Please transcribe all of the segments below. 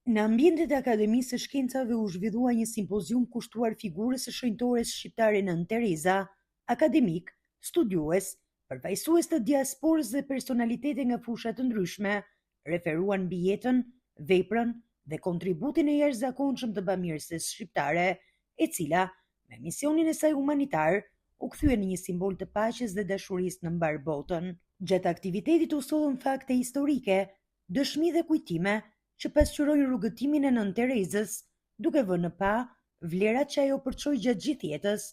Në ambientet e Akademisë së Shkencave u zhvillua një simpozium kushtuar figurës së shenjtores shqiptare Nën Tereza, akademik, studiues, përfaqësues të diasporës dhe personalitete nga fusha të ndryshme, referuan mbi jetën, veprën dhe kontributin e jashtëzakonshëm të bamirëses shqiptare, e cila, me misionin e saj humanitar, u kthye në një simbol të paqes dhe dashurisë në mbar botën. Gjatë aktivitetit u sollën fakte historike, dëshmi dhe kujtime që pasqyrojnë rrugëtimin e Nën Terezës, duke vënë në pa vlerat që ajo përçoi gjatë gjithë jetës.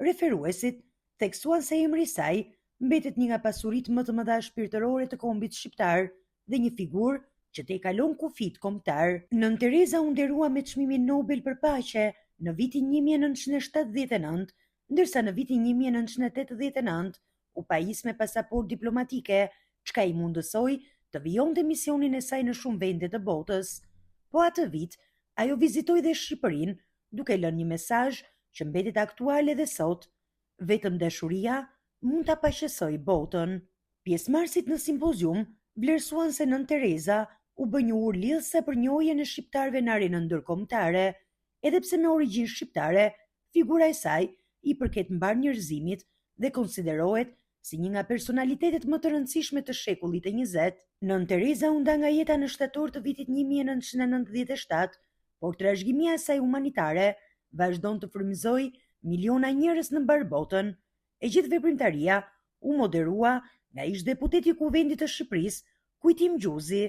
Referuesit theksuan se emri i saj mbetet një nga pasuritë më të mëdha shpirtërore të kombit shqiptar dhe një figurë që te kalon kufit kombëtar. Nën Tereza u nderua me çmimin Nobel për paqe në vitin 1979, ndërsa në vitin 1989 u pajis me pasaportë diplomatike, çka i mundësoi të vijonte misionin e saj në shumë vende të botës. Po atë vit, ajo vizitoi dhe Shqipërinë, duke lënë një mesazh që mbetet aktual edhe sot: vetëm dashuria mund ta paqësojë botën. Pjesëmarrësit në simpozium vlerësuan se Nën Tereza u bë një urlidhse për njohjen e shqiptarëve në arenën ndërkombëtare, edhe pse me origjinë shqiptare, figura e saj i përket mbar njerëzimit dhe konsiderohet si një nga personalitetet më të rëndësishme të shekullit e 20. Nën Tereza u nda nga jeta në shtator të vitit 1997, por trashëgimia e saj humanitare vazhdon të frymëzojë miliona njerëz në mbar botën. E gjithë veprimtaria u moderua nga ish deputeti i Kuvendit të Shqipërisë, Kujtim Gjuzi.